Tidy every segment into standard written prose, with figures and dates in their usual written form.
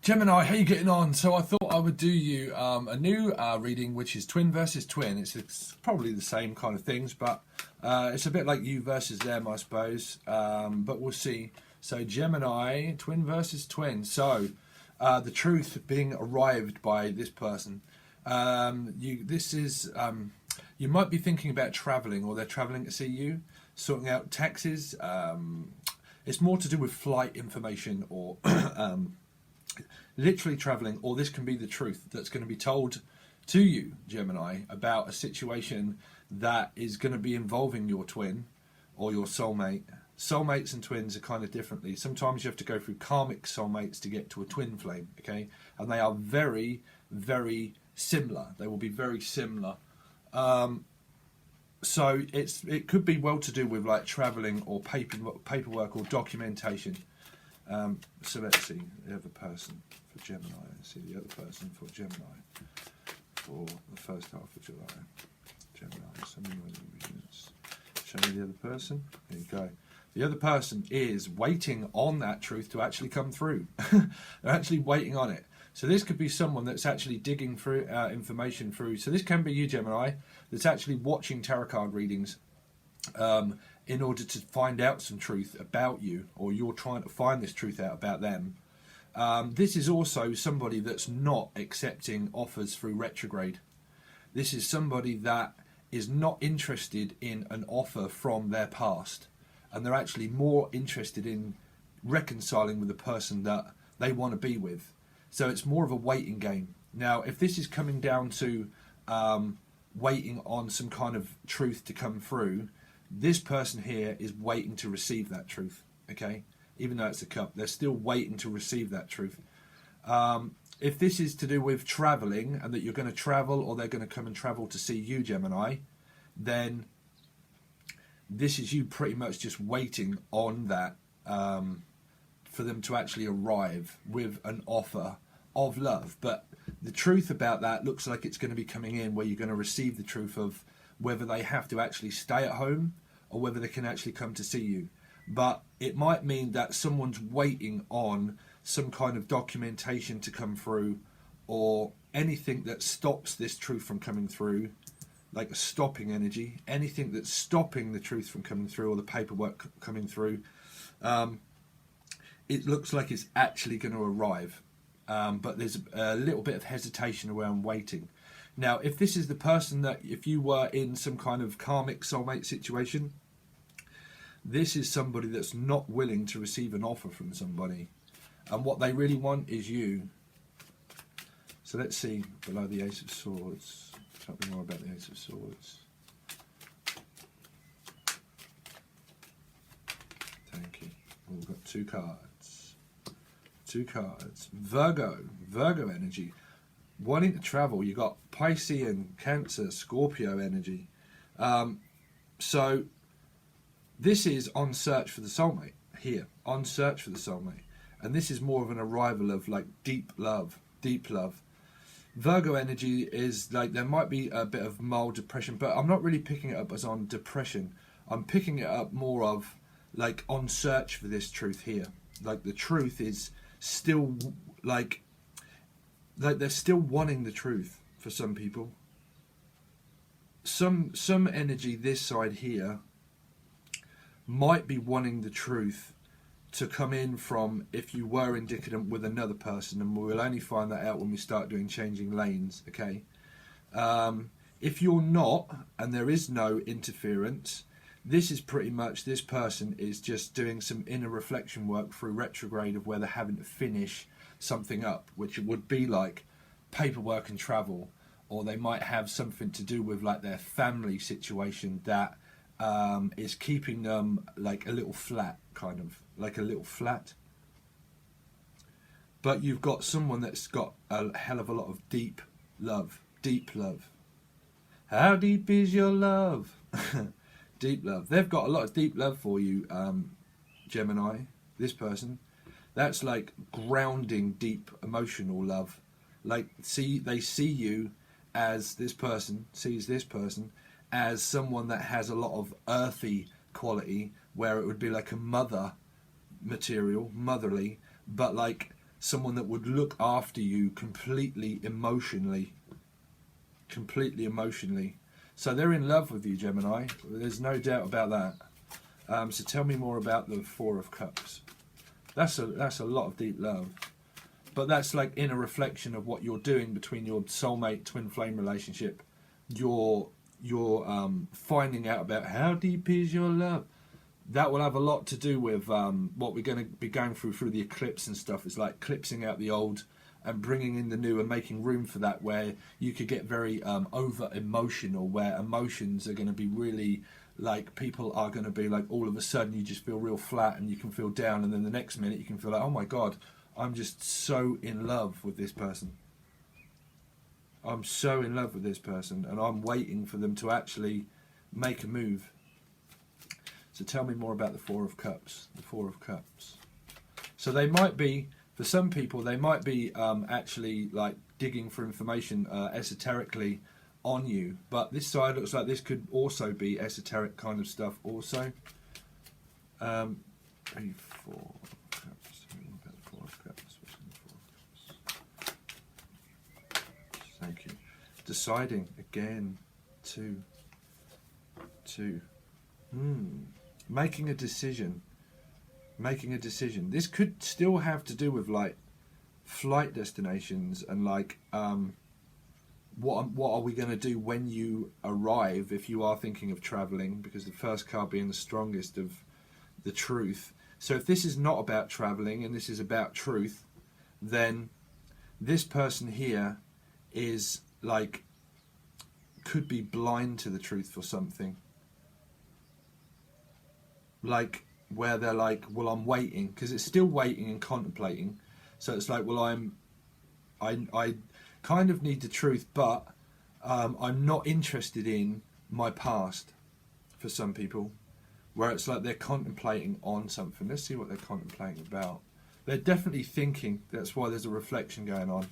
Gemini, how you getting on? So I thought I would do you a new reading, which is twin versus twin. It's probably the same kind of things, but it's a bit like you versus them, I suppose. But we'll see. So Gemini, twin versus twin. So the truth being arrived by this person. You might be thinking about travelling, or they're travelling to see you, sorting out taxes. It's more to do with flight information or literally travelling, or this can be the truth that's going to be told to you, Gemini, about a situation that is going to be involving your twin or your soulmate. Soulmates and twins are kind of differently. Sometimes you have to go through karmic soulmates to get to a twin flame, okay? And they are very, very similar. They will be very similar. So it could be well to do with like travelling or paperwork or documentation. So let's see the other person for Gemini. Let's see the other person for Gemini for the first half of July. Gemini, show me the other person. There you go. The other person is waiting on that truth to actually come through. They're actually waiting on it. So this could be someone that's actually digging through information through. So this can be you, Gemini, that's actually watching tarot card readings in order to find out some truth about you, or you're trying to find this truth out about them. This is also somebody that's not accepting offers through retrograde. This is somebody that is not interested in an offer from their past, and they're actually more interested in reconciling with the person that they want to be with. So it's more of a waiting game. Now, if this is coming down to waiting on some kind of truth to come through, this person here is waiting to receive that truth, okay? Even though it's a cup, they're still waiting to receive that truth. If this is to do with travelling, and that you're going to travel, or they're going to come and travel to see you, Gemini, then this is you pretty much just waiting on that for them to actually arrive with an offer of love. But the truth about that looks like it's going to be coming in where you're going to receive the truth of whether they have to actually stay at home or whether they can actually come to see you. But it might mean that someone's waiting on some kind of documentation to come through, or anything that stops this truth from coming through, like a stopping energy, anything that's stopping the truth from coming through or the paperwork coming through. It looks like it's actually going to arrive, but there's a little bit of hesitation around waiting. Now, if this is the person that, if you were in some kind of karmic soulmate situation, this is somebody that's not willing to receive an offer from somebody, and what they really want is you. So let's see below the Ace of Swords. Tell me more about the Ace of Swords. Thank you. Oh, we've got two cards. Two cards. Virgo energy. Wanting to travel. You got Piscean, Cancer, Scorpio energy. So this is on search for the soulmate here. On search for the soulmate. And this is more of an arrival of like deep love. Deep love. Virgo energy is like, there might be a bit of mild depression, but I'm not really picking it up as on depression. I'm picking it up more of like on search for this truth here. Like the truth is still like they're still wanting the truth for some people. Some energy this side here might be wanting the truth to come in from if you were indicative with another person, and we'll only find that out when we start doing changing lanes, okay? If you're not, and there is no interference, this is pretty much, this person is just doing some inner reflection work through retrograde of where they're having to finish something up, which would be like paperwork and travel, or they might have something to do with like their family situation that is keeping them like a little flat, kind of like a little flat. But you've got someone that's got a hell of a lot of deep love. Deep love. How deep is your love? Deep love. They've got a lot of deep love for you, Gemini, this person. That's like grounding, deep emotional love. Like, they see you as, this person sees this person as someone that has a lot of earthy quality, where it would be like a mother material, motherly, but like someone that would look after you completely emotionally. So they're in love with you, Gemini. There's no doubt about that. So tell me more about the Four of Cups. That's a lot of deep love. But that's like in a reflection of what you're doing between your soulmate twin flame relationship. You're finding out about how deep is your love. That will have a lot to do with what we're going to be going through the eclipse and stuff. It's like eclipsing out the old and bringing in the new and making room for that, where you could get very over emotional, where emotions are going to be really like, people are going to be like, all of a sudden you just feel real flat and you can feel down, and then the next minute you can feel like, oh my God, I'm just so in love with this person. I'm so in love with this person, and I'm waiting for them to actually make a move. So tell me more about the Four of Cups. The Four of Cups. So they might be, for some people, they might be actually like digging for information esoterically on you. But this side looks like this could also be esoteric kind of stuff also. 3, 4 Cups. Tell me more about the Four of Cups. What's in the Four of Cups? Thank you. Deciding again. 2. Making a decision. This could still have to do with like flight destinations and like what are we going to do when you arrive, if you are thinking of traveling, because the first card being the strongest of the truth. So if this is not about traveling and this is about truth, then this person here is like, could be blind to the truth for something. Like, where they're like, well, I'm waiting, because it's still waiting and contemplating. So it's like, well, I kind of need the truth, but I'm not interested in my past, for some people, where it's like they're contemplating on something. Let's see what they're contemplating about. They're definitely thinking. That's why there's a reflection going on.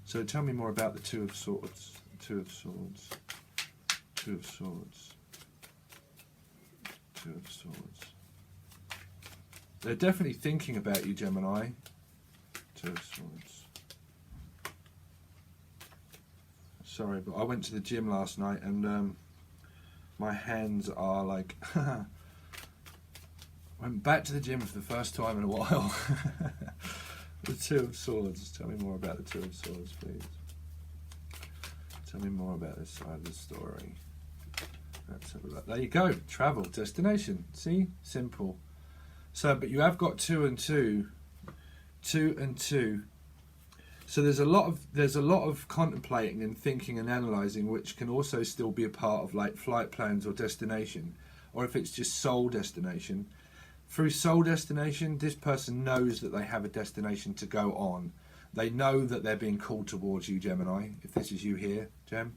So tell me more about the Two of Swords. Two of Swords. Two of Swords. Two of Swords. They're definitely thinking about you, Gemini. Two of Swords. Sorry, but I went to the gym last night and my hands are like... Went back to the gym for the first time in a while. The Two of Swords. Tell me more about the Two of Swords, please. Tell me more about this side of the story. Let's have a look. There you go. Travel, destination. See? Simple. So, but you have got 2 and 2. 2 and 2. So there's a lot of contemplating and thinking and analysing, which can also still be a part of like flight plans or destination, or if it's just soul destination. Through soul destination, this person knows that they have a destination to go on. They know that they're being called towards you, Gemini, if this is you here, Gem.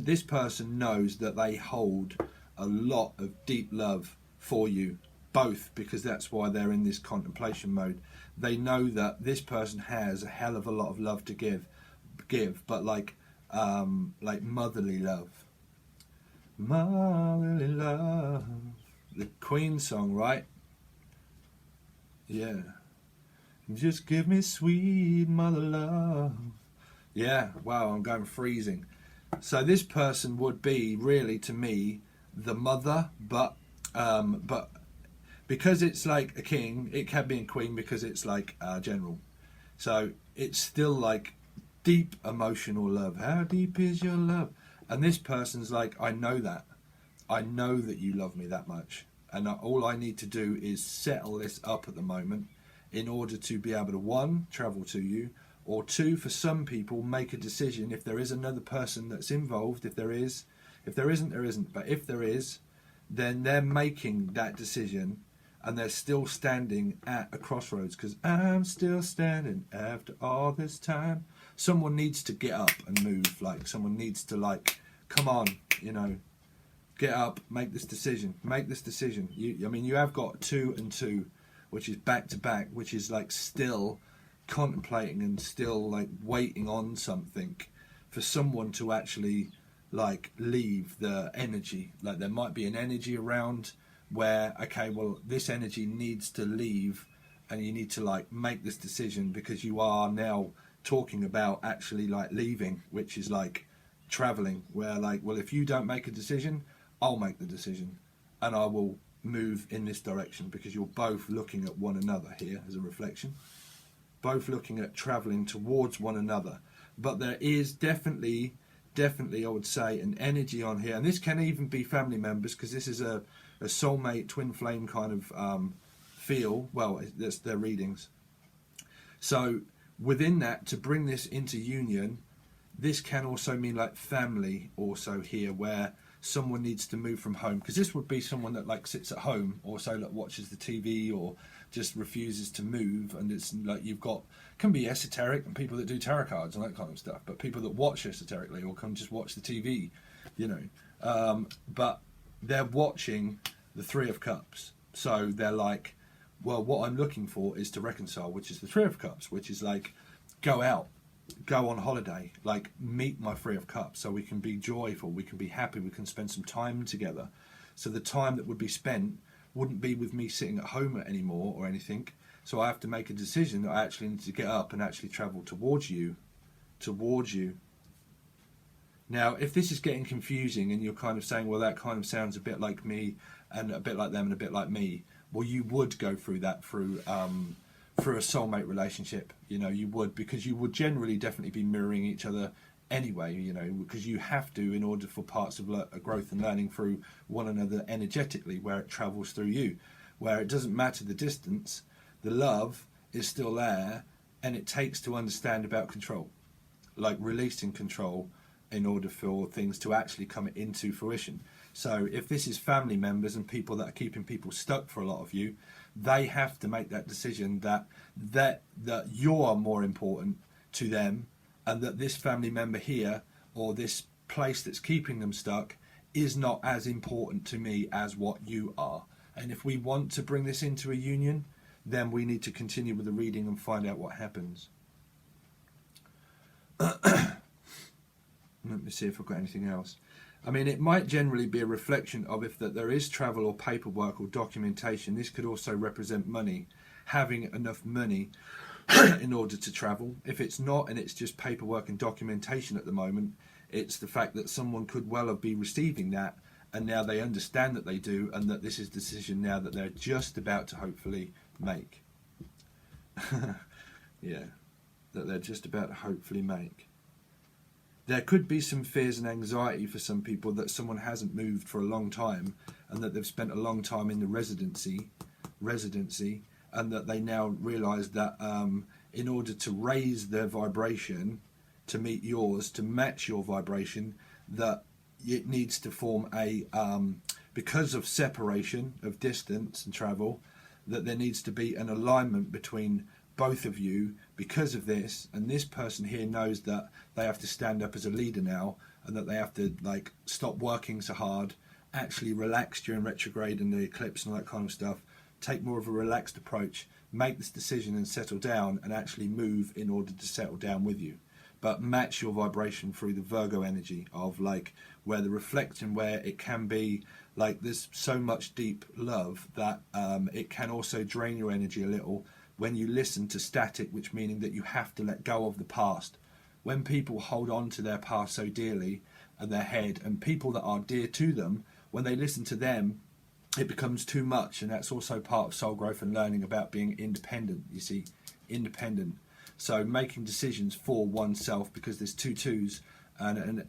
This person knows that they hold a lot of deep love for you, both, because that's why they're in this contemplation mode. They know that this person has a hell of a lot of love to give, but like motherly love. Motherly love. The Queen song, right? Yeah. Just give me sweet mother love. Yeah, wow, I'm going freezing. So this person would be really, to me, the mother, but because it's like a king, it can be a queen because it's like a general. So it's still like deep emotional love. How deep is your love? And this person's like, I know that. I know that you love me that much. And all I need to do is settle this up at the moment in order to be able to, 1, travel to you, or 2, for some people, make a decision. If there is another person that's involved, if there isn't, there isn't. But if there is, then they're making that decision and they're still standing at a crossroads, because I'm still standing after all this time. Someone needs to get up and move. Like, someone needs to, like, come on, you know, get up, make this decision. Make this decision. I mean, you have got 2 and 2, which is back to back, which is like still contemplating and still like waiting on something for someone to actually like leave the energy. Like, there might be an energy around where, okay, well, this energy needs to leave and you need to like make this decision, because you are now talking about actually like leaving, which is like traveling, where like, well, if you don't make a decision, I'll make the decision and I will move in this direction, because you're both looking at one another here as a reflection, both looking at traveling towards one another. But there is definitely I would say an energy on here, and this can even be family members, because this is a soulmate twin flame kind of feel. Well, that's their readings. So within that, to bring this into union, this can also mean like family also here, where someone needs to move from home, because this would be someone that like sits at home, or so like watches the TV, or just refuses to move. And it's like, you've got, can be esoteric and people that do tarot cards and that kind of stuff, but people that watch esoterically or can just watch the TV, you know, but they're watching the Three of Cups. So they're like, well, what I'm looking for is to reconcile, which is the Three of Cups, which is like, go out, go on holiday, like meet my Three of Cups, so we can be joyful, we can be happy, we can spend some time together. So the time that would be spent wouldn't be with me sitting at home anymore or anything. So I have to make a decision that I actually need to get up and actually travel towards you. Now, if this is getting confusing and you're kind of saying, well, that kind of sounds a bit like me and a bit like them and a bit like me, well, you would go through that through a soulmate relationship. You know, you would, because you would generally definitely be mirroring each other anyway, you know, because you have to, in order for parts of growth and learning through one another energetically, where it travels through you, where it doesn't matter the distance, the love is still there, and it takes to understand about control, like releasing control in order for things to actually come into fruition. So if this is family members and people that are keeping people stuck for a lot of you, they have to make that decision that you're more important to them, and that this family member here, or this place that's keeping them stuck, is not as important to me as what you are. And if we want to bring this into a union, then we need to continue with the reading and find out what happens. Let me see if I've got anything else. I mean, it might generally be a reflection of if that there is travel or paperwork or documentation. This could also represent money, having enough money in order to travel. If it's not, and it's just paperwork and documentation at the moment, it's the fact that someone could well have been receiving that, and now they understand that they do, and that this is a decision now that they're just about to hopefully make. Yeah, that they're just about to hopefully make. There could be some fears and anxiety for some people that someone hasn't moved for a long time, and that they've spent a long time in the residency, and that they now realise that in order to raise their vibration to meet yours, to match your vibration, that it needs to form a, because of separation, of distance and travel, that there needs to be an alignment between both of you because of this. And this person here knows that they have to stand up as a leader now, and that they have to like stop working so hard, actually relax during retrograde and the eclipse and all that kind of stuff, take more of a relaxed approach, make this decision and settle down, and actually move in order to settle down with you. But match your vibration through the Virgo energy of like, where the reflection, where it can be like there's so much deep love that it can also drain your energy a little when you listen to static, which meaning that you have to let go of the past. When people hold on to their past so dearly and their head, and people that are dear to them, when they listen to them, it becomes too much. And that's also part of soul growth and learning about being independent, you see, independent. So making decisions for oneself, because there's two twos and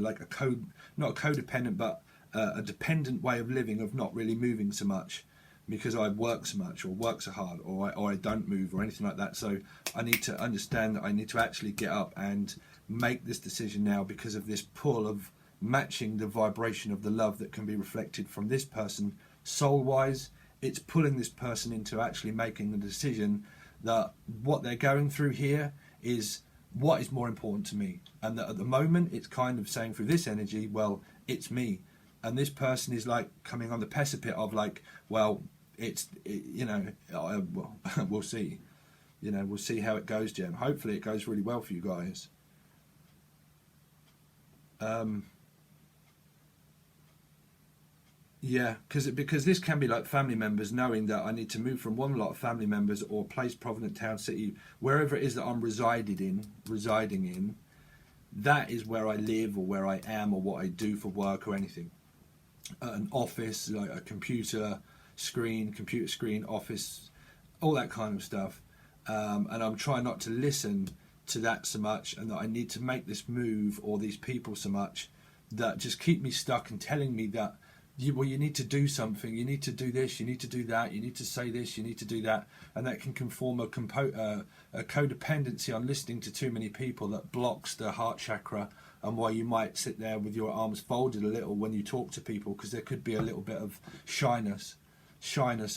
like a code, not a codependent, but a dependent way of living, of not really moving so much because I work so much or work so hard, or I don't move or anything like that. So I need to understand that I need to actually get up and make this decision now, because of this pull of matching the vibration of the love that can be reflected from this person soul-wise. It's pulling this person into actually making the decision that what they're going through here is what is more important to me, and that at the moment it's kind of saying through this energy, well, it's me. And this person is like coming on the precipice of like, well, you know, well, we'll see. You know, we'll see how it goes, Jem. Hopefully it goes really well for you guys. Yeah, because this can be like family members knowing that I need to move from one lot of family members or place, provident, town, city, wherever it is that I'm residing in. That is where I live or where I am or what I do for work or anything. An office, like a computer screen, office, all that kind of stuff. And I'm trying not to listen to that so much, and that I need to make this move or these people so much that just keep me stuck and telling me that you need to do something, you need to do this, you need to do that, you need to say this, you need to do that, and that can form a codependency on listening to too many people that blocks the heart chakra, and why you might sit there with your arms folded a little when you talk to people, because there could be a little bit of shyness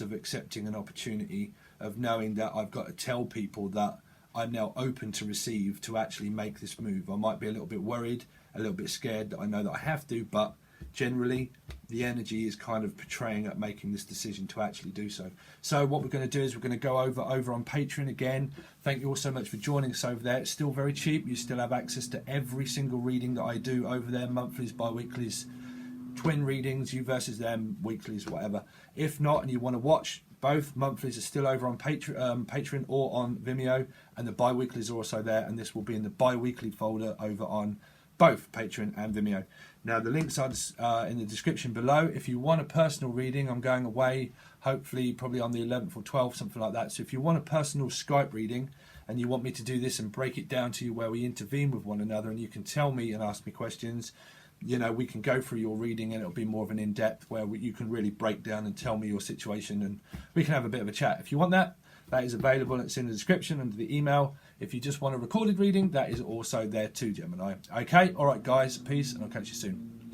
of accepting an opportunity, of knowing that I've got to tell people that I'm now open to receive, to actually make this move. I might be a little bit worried, a little bit scared that I know that I have to, but generally the energy is kind of portraying at making this decision to actually do so. So what we're going to do is we're going to go over on Patreon again. Thank you all so much for joining us over there. It's still very cheap. You still have access to every single reading that I do over there, monthlies, bi-weeklies, twin readings, you versus them, weeklies, whatever. If not, and you want to watch, both monthlies are still over on Patreon or on Vimeo, and the bi-weeklies are also there, and this will be in the bi-weekly folder over on both Patreon and Vimeo. Now the links are in the description below. If you want a personal reading, I'm going away hopefully probably on the 11th or 12th, something like that. So if you want a personal Skype reading and you want me to do this and break it down to you where we intervene with one another and you can tell me and ask me questions, you know, we can go through your reading and it'll be more of an in-depth where you can really break down and tell me your situation and we can have a bit of a chat. If you want that, that is available. It's in the description under the email. If you just want a recorded reading, that is also there too, Gemini. Okay, all right, guys, peace, and I'll catch you soon.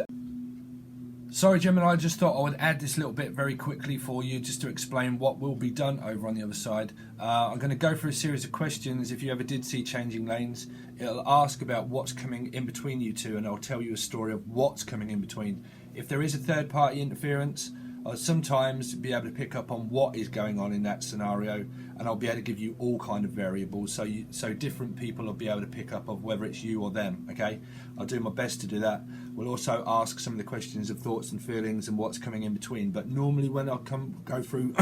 Sorry, Gemini, I just thought I would add this little bit very quickly for you just to explain what will be done over on the other side. I'm going to go through a series of questions. If you ever did see Changing Lanes, it'll ask about what's coming in between you two, and I'll tell you a story of what's coming in between. If there is a third-party interference, I'll sometimes be able to pick up on what is going on in that scenario, and I'll be able to give you all kind of variables, so different people will be able to pick up of whether it's you or them. Okay, I'll do my best to do that. We'll also ask some of the questions of thoughts and feelings and what's coming in between, but normally when I go through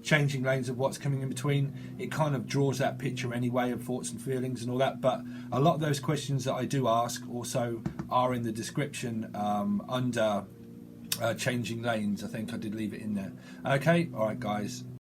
changing lanes of what's coming in between, it kind of draws that picture anyway of thoughts and feelings and all that. But a lot of those questions that I do ask also are in the description under Changing Lanes. I think I did leave it in there. Okay, all right, guys.